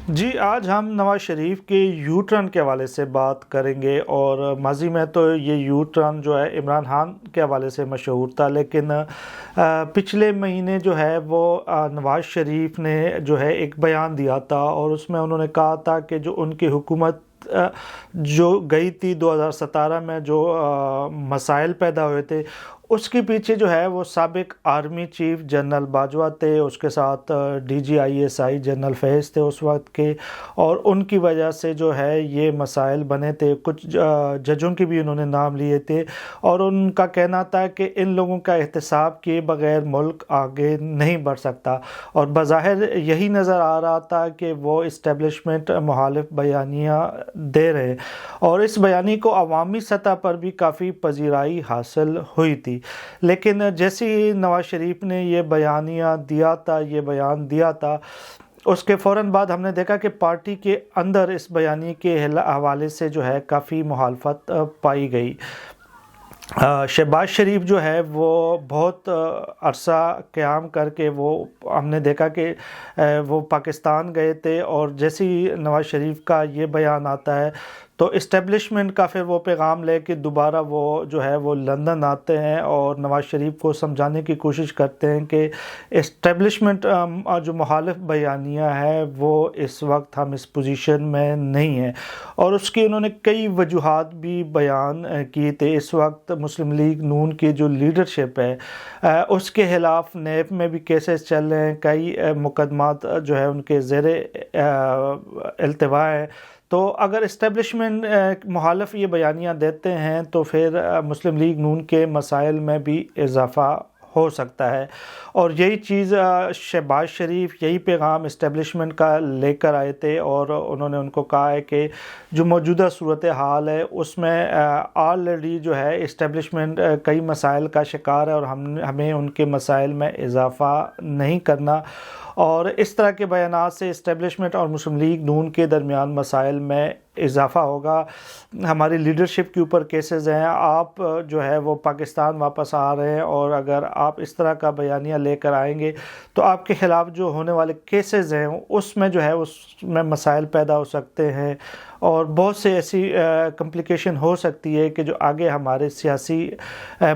جی آج ہم نواز شریف کے یو ٹرن کے حوالے سے بات کریں گے، اور ماضی میں تو یہ یو ٹرن جو ہے عمران خان کے حوالے سے مشہور تھا، لیکن پچھلے مہینے جو ہے وہ نواز شریف نے جو ہے ایک بیان دیا تھا، اور اس میں انہوں نے کہا تھا کہ جو ان کی حکومت جو گئی تھی 2017 میں، جو مسائل پیدا ہوئے تھے اس کے پیچھے جو ہے وہ سابق آرمی چیف جنرل باجوہ تھے، اس کے ساتھ D G I S I general Faiz تھے اس وقت کے، اور ان کی وجہ سے جو ہے یہ مسائل بنے تھے۔ کچھ ججوں کے بھی انہوں نے نام لیے تھے، اور ان کا کہنا تھا کہ ان لوگوں کا احتساب کیے بغیر ملک آگے نہیں بڑھ سکتا، اور بظاہر یہی نظر آ رہا تھا کہ وہ اسٹیبلشمنٹ مخالف بیانیہ دے رہے، اور اس بیانیے کو عوامی سطح پر بھی کافی پذیرائی حاصل ہوئی تھی۔ لیکن جیسے ہی نواز شریف نے یہ بیانیہ دیا تھا، یہ بیان دیا تھا، اس کے فوراً بعد ہم نے دیکھا کہ پارٹی کے اندر اس بیانیے کے حوالے سے جو ہے کافی مخالفت پائی گئی۔ شہباز شریف جو ہے وہ بہت عرصہ قیام کر کے ہم نے دیکھا کہ وہ پاکستان گئے تھے، اور جیسے ہی نواز شریف کا یہ بیان آتا ہے تو اسٹیبلشمنٹ کا پھر وہ پیغام لے کے دوبارہ وہ جو ہے وہ لندن آتے ہیں، اور نواز شریف کو سمجھانے کی کوشش کرتے ہیں کہ اسٹیبلشمنٹ جو مخالف بیانیہ ہے وہ اس وقت ہم اس پوزیشن میں نہیں ہیں، اور اس کی انہوں نے کئی وجوہات بھی بیان کی تھے۔ اس وقت مسلم لیگ نون کی جو لیڈرشپ ہے اس کے خلاف نیب میں بھی کیسز چل رہے ہیں، کئی مقدمات جو ہے ان کے زیر التوا ہے۔ تو اگر اسٹیبلشمنٹ مخالف یہ بیانیاں دیتے ہیں تو پھر مسلم لیگ نون کے مسائل میں بھی اضافہ ہو سکتا ہے، اور یہی چیز شہباز شریف یہی پیغام اسٹیبلشمنٹ کا لے کر آئے تھے، اور انہوں نے ان کو کہا ہے کہ جو موجودہ صورتحال ہے اس میں آلریڈی جو ہے اسٹیبلشمنٹ کئی مسائل کا شکار ہے، اور ہمیں ان کے مسائل میں اضافہ نہیں کرنا، اور اس طرح کے بیانات سے اسٹیبلشمنٹ اور مسلم لیگ نون کے درمیان مسائل میں اضافہ ہوگا۔ ہماری لیڈرشپ کے اوپر کیسز ہیں، آپ جو ہے وہ پاکستان واپس آ رہے ہیں، اور اگر آپ اس طرح کا بیانیہ لے کر آئیں گے تو آپ کے خلاف جو ہونے والے کیسز ہیں اس میں جو ہے اس میں مسائل پیدا ہو سکتے ہیں، اور بہت سے ایسی کمپلیکیشن ہو سکتی ہے کہ جو آگے ہمارے سیاسی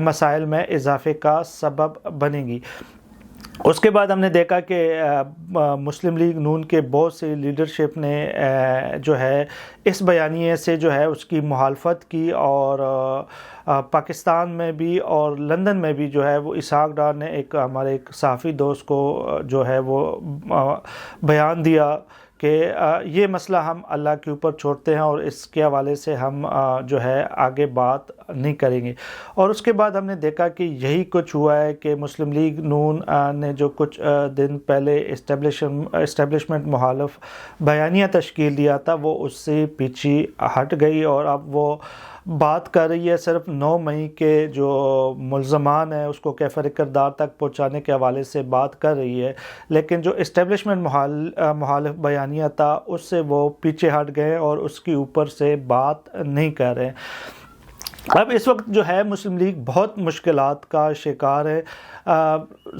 مسائل میں اضافے کا سبب بنے گی۔ اس کے بعد ہم نے دیکھا کہ مسلم لیگ نون کے بہت سے لیڈرشپ نے جو ہے اس بیانیے سے جو ہے اس کی مخالفت کی، اور پاکستان میں بھی اور لندن میں بھی جو ہے وہ اسحاق ڈار نے ہمارے ایک صحافی دوست کو جو ہے وہ بیان دیا کہ یہ مسئلہ ہم اللہ کے اوپر چھوڑتے ہیں، اور اس کے حوالے سے ہم جو ہے آگے بات نہیں کریں گے۔ اور اس کے بعد ہم نے دیکھا کہ یہی کچھ ہوا ہے کہ مسلم لیگ نون نے جو کچھ دن پہلے اسٹیبلشمنٹ مخالف بیانیہ تشکیل دیا تھا وہ اس سے پیچھے ہٹ گئی، اور اب وہ بات کر رہی ہے صرف 9 مئی کے جو ملزمان ہیں اس کو کیفر کردار تک پہنچانے کے حوالے سے بات کر رہی ہے، لیکن جو اسٹیبلشمنٹ مخالف بیانیہ تھا اس سے وہ پیچھے ہٹ گئے اور اس کے اوپر سے بات نہیں کر رہے۔ اب اس وقت جو ہے مسلم لیگ بہت مشکلات کا شکار ہے۔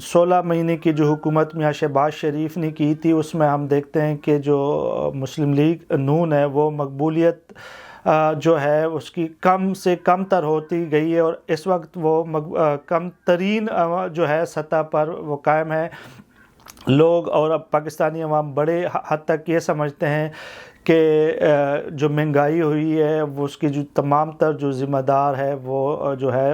16 مہینے کی جو حکومت میاں شہباز شریف نے کی تھی اس میں ہم دیکھتے ہیں کہ جو مسلم لیگ نون ہے وہ مقبولیت جو ہے اس کی کم سے کم تر ہوتی گئی ہے، اور اس وقت وہ کم ترین جو ہے سطح پر وہ قائم ہے۔ لوگ اور اب پاکستانی عوام بڑے حد تک یہ سمجھتے ہیں کہ جو مہنگائی ہوئی ہے وہ اس کی جو تمام تر جو ذمہ دار ہے وہ جو ہے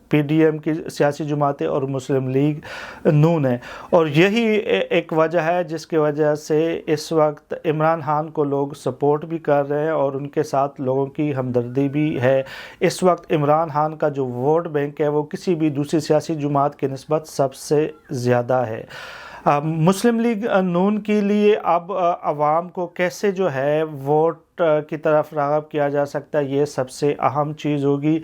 پی ڈی ایم کی سیاسی جماعتیں اور مسلم لیگ نون ہے، اور یہی ایک وجہ ہے جس کی وجہ سے اس وقت عمران خان کو لوگ سپورٹ بھی کر رہے ہیں اور ان کے ساتھ لوگوں کی ہمدردی بھی ہے۔ اس وقت عمران خان کا جو ووٹ بینک ہے وہ کسی بھی دوسری سیاسی جماعت کی نسبت سب سے زیادہ ہے۔ مسلم لیگ نون کے لیے اب عوام کو کیسے جو ہے ووٹ کی طرف راغب کیا جا سکتا ہے، یہ سب سے اہم چیز ہوگی۔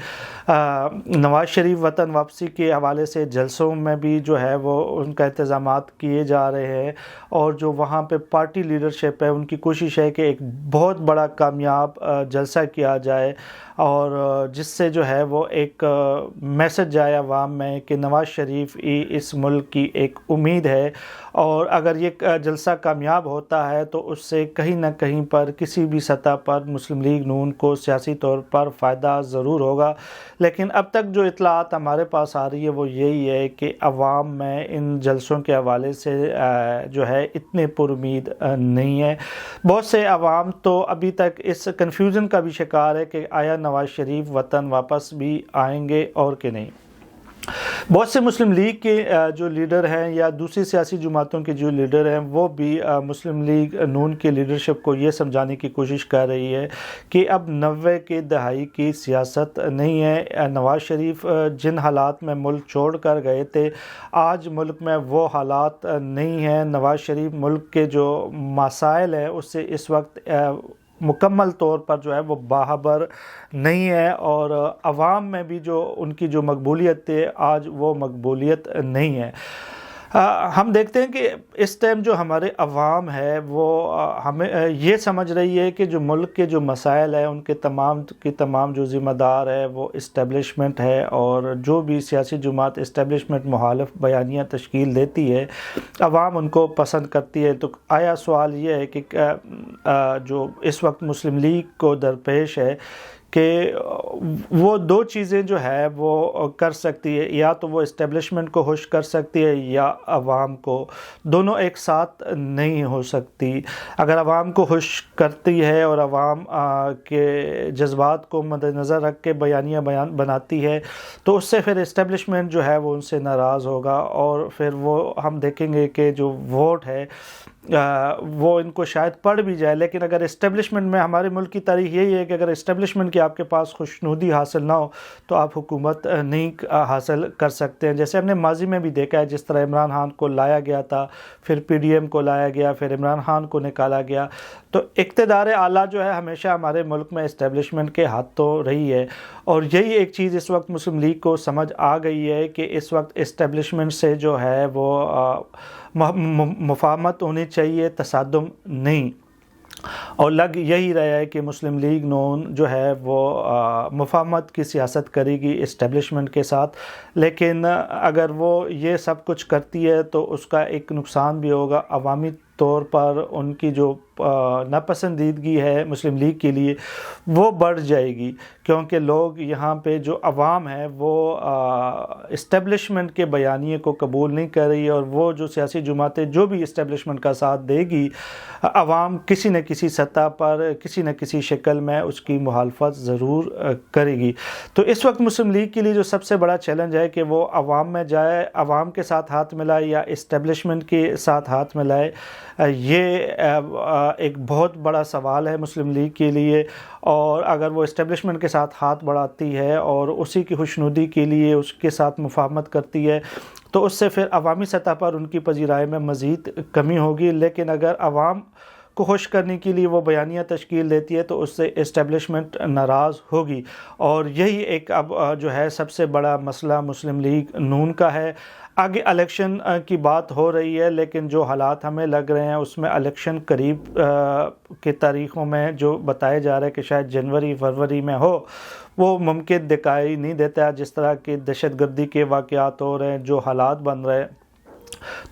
نواز شریف وطن واپسی کے حوالے سے جلسوں میں بھی جو ہے وہ ان کا انتظامات کیے جا رہے ہیں، اور جو وہاں پہ پارٹی لیڈرشپ ہے ان کی کوشش ہے کہ ایک بہت بڑا کامیاب جلسہ کیا جائے، اور جس سے جو ہے وہ ایک میسج جائے عوام میں کہ نواز شریف اس ملک کی ایک امید ہے، اور اگر یہ جلسہ کامیاب ہوتا ہے تو اس سے کہیں نہ کہیں پر کسی بھی سطح پر مسلم لیگ نون کو سیاسی طور پر فائدہ ضرور ہوگا۔ لیکن اب تک جو اطلاعات ہمارے پاس آ رہی ہے وہ یہی ہے کہ عوام میں ان جلسوں کے حوالے سے جو ہے اتنے پر امید نہیں ہے۔ بہت سے عوام تو ابھی تک اس کنفیوژن کا بھی شکار ہے کہ آیا نواز شریف وطن واپس بھی آئیں گے اور کہ نہیں۔ بہت سے مسلم لیگ کے جو لیڈر ہیں یا دوسری سیاسی جماعتوں کے جو لیڈر ہیں وہ بھی مسلم لیگ نون کے لیڈرشپ کو یہ سمجھانے کی کوشش کر رہی ہے کہ اب 90 کے دہائی کی سیاست نہیں ہے۔ نواز شریف جن حالات میں ملک چھوڑ کر گئے تھے آج ملک میں وہ حالات نہیں ہیں۔ نواز شریف ملک کے جو مسائل ہیں اس سے اس وقت مکمل طور پر جو ہے وہ باخبر نہیں ہے، اور عوام میں بھی جو ان کی جو مقبولیت ہے آج وہ مقبولیت نہیں ہے۔ ہم دیکھتے ہیں کہ اس ٹائم جو ہمارے عوام ہے وہ ہمیں یہ سمجھ رہی ہے کہ جو ملک کے جو مسائل ہیں ان کے تمام جو ذمہ دار ہے وہ اسٹیبلشمنٹ ہے، اور جو بھی سیاسی جماعت اسٹیبلشمنٹ مخالف بیانیہ تشکیل دیتی ہے عوام ان کو پسند کرتی ہے۔ تو آیا سوال یہ ہے کہ جو اس وقت مسلم لیگ کو درپیش ہے کہ وہ دو چیزیں جو ہے وہ کر سکتی ہے، یا تو وہ اسٹیبلشمنٹ کو خوش کر سکتی ہے یا عوام کو، دونوں ایک ساتھ نہیں ہو سکتی۔ اگر عوام کو خوش کرتی ہے اور عوام کے جذبات کو مد نظر رکھ کے بیانیہ بناتی ہے تو اس سے پھر اسٹیبلشمنٹ جو ہے وہ ان سے ناراض ہوگا، اور پھر وہ ہم دیکھیں گے کہ جو ووٹ ہے وہ ان کو شاید پڑ بھی جائے۔ لیکن اگر اسٹیبلشمنٹ میں ہمارے ملک کی تاریخ یہی ہے کہ اگر اسٹیبلشمنٹ کی آپ کے پاس خوشنودی حاصل نہ ہو تو آپ حکومت نہیں حاصل کر سکتے ہیں۔ جیسے ہم نے ماضی میں بھی دیکھا ہے، جس طرح عمران خان کو لایا گیا تھا، پھر پی ڈی ایم کو لایا گیا، پھر عمران خان کو نکالا گیا، تو اقتدار اعلیٰ جو ہے ہمیشہ ہمارے ملک میں اسٹیبلشمنٹ کے ہاتھوں رہی ہے، اور یہی ایک چیز اس وقت مسلم لیگ کو سمجھ آ گئی ہے کہ اس وقت اسٹیبلشمنٹ سے جو ہے وہ مفاہمت ہونی چاہیے، تصادم نہیں، اور لگ یہی رہا ہے کہ مسلم لیگ نون جو ہے وہ مفاہمت کی سیاست کرے گی اسٹیبلشمنٹ کے ساتھ۔ لیکن اگر وہ یہ سب کچھ کرتی ہے تو اس کا ایک نقصان بھی ہوگا، عوامی طور پر ان کی جو ناپسندیدگی ہے مسلم لیگ کے لیے وہ بڑھ جائے گی، کیونکہ لوگ یہاں پہ جو عوام ہے وہ اسٹیبلشمنٹ کے بیانیے کو قبول نہیں کر رہی ہے، اور وہ جو سیاسی جماعتیں جو بھی اسٹیبلشمنٹ کا ساتھ دے گی عوام کسی نہ کسی سطح پر کسی نہ کسی شکل میں اس کی مخالفت ضرور کرے گی۔ تو اس وقت مسلم لیگ کے لیے جو سب سے بڑا چیلنج ہے کہ وہ عوام میں جائے، عوام کے ساتھ ہاتھ ملائے یا اسٹیبلشمنٹ کے ساتھ ہاتھ ملائے، یہ ایک بہت بڑا سوال ہے مسلم لیگ کے لیے۔ اور اگر وہ اسٹیبلشمنٹ کے ساتھ ہاتھ بڑھاتی ہے اور اسی کی خوشنودی کے لیے اس کے ساتھ مفاہمت کرتی ہے تو اس سے پھر عوامی سطح پر ان کی پذیرائی میں مزید کمی ہوگی۔ لیکن اگر عوام کو خوش کرنے کے لیے وہ بیانیہ تشکیل دیتی ہے تو اس سے اسٹیبلشمنٹ ناراض ہوگی، اور یہی ایک اب جو ہے سب سے بڑا مسئلہ مسلم لیگ نون کا ہے۔ آگے الیکشن کی بات ہو رہی ہے، لیکن جو حالات ہمیں لگ رہے ہیں اس میں الیکشن قریب کے تاریخوں میں جو بتایا جا رہا ہے کہ شاید جنوری فروری میں ہو، وہ ممکن دکھائی نہیں دیتا۔ جس طرح کے دہشت گردی کے واقعات ہو رہے ہیں، جو حالات بن رہے ہیں،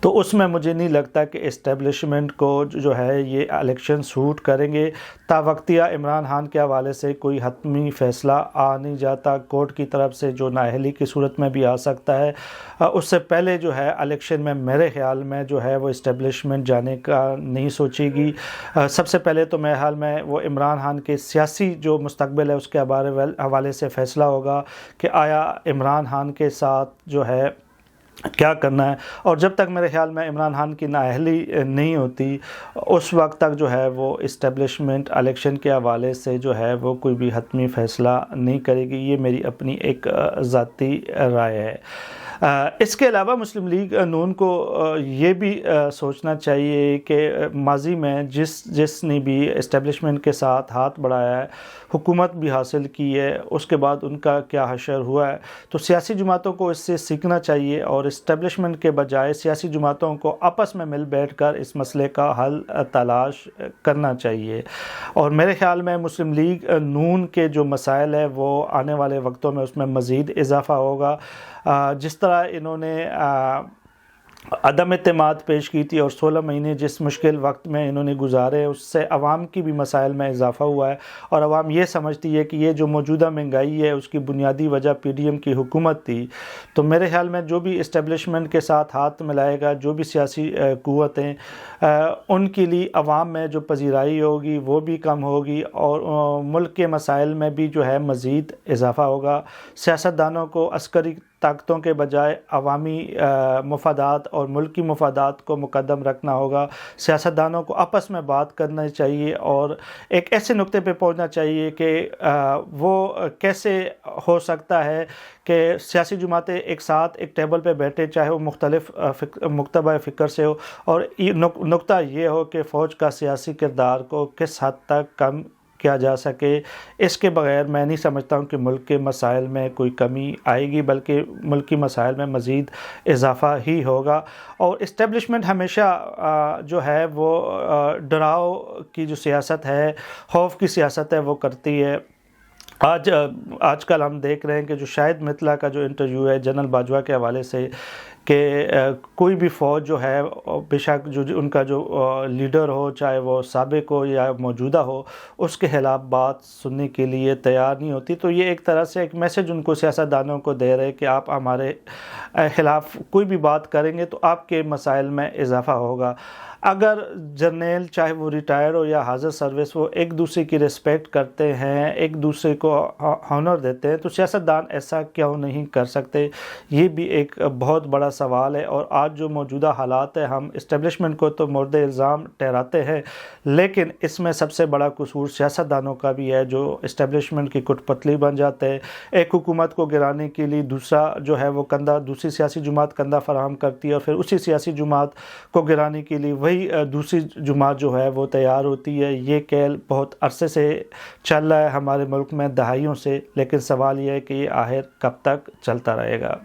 تو اس میں مجھے نہیں لگتا کہ اسٹیبلشمنٹ کو جو ہے یہ الیکشن سوٹ کریں گے۔ تا وقتیہ عمران خان کے حوالے سے کوئی حتمی فیصلہ آ نہیں جاتا، کورٹ کی طرف سے جو نااہلی کی صورت میں بھی آ سکتا ہے۔ اس سے پہلے جو ہے الیکشن میں میرے خیال میں جو ہے وہ اسٹیبلشمنٹ جانے کا نہیں سوچے گی۔ سب سے پہلے تو میرے خیال میں وہ عمران خان کے سیاسی جو مستقبل ہے اس کے حوالے سے فیصلہ ہوگا کہ آیا عمران خان کے ساتھ جو ہے کیا کرنا ہے، اور جب تک میرے خیال میں عمران خان کی نااہلی نہیں ہوتی اس وقت تک جو ہے وہ اسٹیبلشمنٹ الیکشن کے حوالے سے جو ہے وہ کوئی بھی حتمی فیصلہ نہیں کرے گی۔ یہ میری اپنی ایک ذاتی رائے ہے۔ اس کے علاوہ مسلم لیگ نون کو یہ بھی سوچنا چاہیے کہ ماضی میں جس نے بھی اسٹیبلشمنٹ کے ساتھ ہاتھ بڑھایا ہے، حکومت بھی حاصل کی ہے، اس کے بعد ان کا کیا حشر ہوا ہے، تو سیاسی جماعتوں کو اس سے سیکھنا چاہیے اور اسٹیبلشمنٹ کے بجائے سیاسی جماعتوں کو آپس میں مل بیٹھ کر اس مسئلے کا حل تلاش کرنا چاہیے۔ اور میرے خیال میں مسلم لیگ نون کے جو مسائل ہے وہ آنے والے وقتوں میں اس میں مزید اضافہ ہوگا۔ جس طرح انہوں نے عدم اعتماد پیش کی تھی اور 16 مہینے جس مشکل وقت میں انہوں نے گزارے، اس سے عوام کی بھی مسائل میں اضافہ ہوا ہے، اور عوام یہ سمجھتی ہے کہ یہ جو موجودہ مہنگائی ہے اس کی بنیادی وجہ پی ڈی ایم کی حکومت تھی۔ تو میرے خیال میں جو بھی اسٹیبلشمنٹ کے ساتھ ہاتھ ملائے گا، جو بھی سیاسی قوتیں، ان کے لیے عوام میں جو پذیرائی ہوگی وہ بھی کم ہوگی، اور ملک کے مسائل میں بھی جو ہے مزید اضافہ ہوگا۔ سیاستدانوں کو عسکری طاقتوں کے بجائے عوامی مفادات اور ملکی مفادات کو مقدم رکھنا ہوگا۔ سیاستدانوں کو آپس میں بات کرنا چاہیے اور ایک ایسے نقطے پہ پہنچنا چاہیے کہ وہ کیسے ہو سکتا ہے کہ سیاسی جماعتیں ایک ساتھ ایک ٹیبل پہ بیٹھے، چاہے وہ مختلف مکتبہ فکر سے ہو، اور نقطہ یہ ہو کہ فوج کا سیاسی کردار کو کس حد تک کم کیا جا سکے۔ اس کے بغیر میں نہیں سمجھتا ہوں کہ ملک کے مسائل میں کوئی کمی آئے گی، بلکہ ملکی مسائل میں مزید اضافہ ہی ہوگا۔ اور اسٹیبلشمنٹ ہمیشہ جو ہے وہ ڈراؤ کی جو سیاست ہے، خوف کی سیاست ہے، وہ کرتی ہے۔ آج کل ہم دیکھ رہے ہیں کہ جو شاہد مطلع کا جو انٹرویو ہے جنرل باجوہ کے حوالے سے، کہ کوئی بھی فوج جو ہے، بے شک جو ان کا جو لیڈر ہو، چاہے وہ سابق ہو یا موجودہ ہو، اس کے خلاف بات سننے کے لیے تیار نہیں ہوتی۔ تو یہ ایک طرح سے ایک میسج ان کو سیاستدانوں کو دے رہے کہ آپ ہمارے خلاف کوئی بھی بات کریں گے تو آپ کے مسائل میں اضافہ ہوگا۔ اگر جرنیل چاہے وہ ریٹائر ہو یا حاضر سروس، وہ ایک دوسرے کی رسپیکٹ کرتے ہیں، ایک دوسرے کو ہانر دیتے ہیں، تو سیاستدان ایسا کیوں نہیں کر سکتے؟ یہ بھی ایک بہت بڑا سوال ہے۔ اور آج جو موجودہ حالات ہے، ہم اسٹیبلشمنٹ کو تو مورد الزام ٹھہراتے ہیں، لیکن اس میں سب سے بڑا قصور سیاستدانوں کا بھی ہے، جو اسٹیبلشمنٹ کی کٹ پتلی بن جاتے ہیں۔ ایک حکومت کو گرانے کے لیے دوسرا جو ہے وہ کندھا، دوسری سیاسی جماعت کندھا فراہم کرتی ہے، اور پھر اسی سیاسی جماعت کو گرانے کے لیے وہی دوسری جماعت جو ہے وہ تیار ہوتی ہے۔ یہ کھیل بہت عرصے سے چل رہا ہے ہمارے ملک میں، دہائیوں سے، لیکن سوال یہ ہے کہ یہ آخر کب تک چلتا رہے گا۔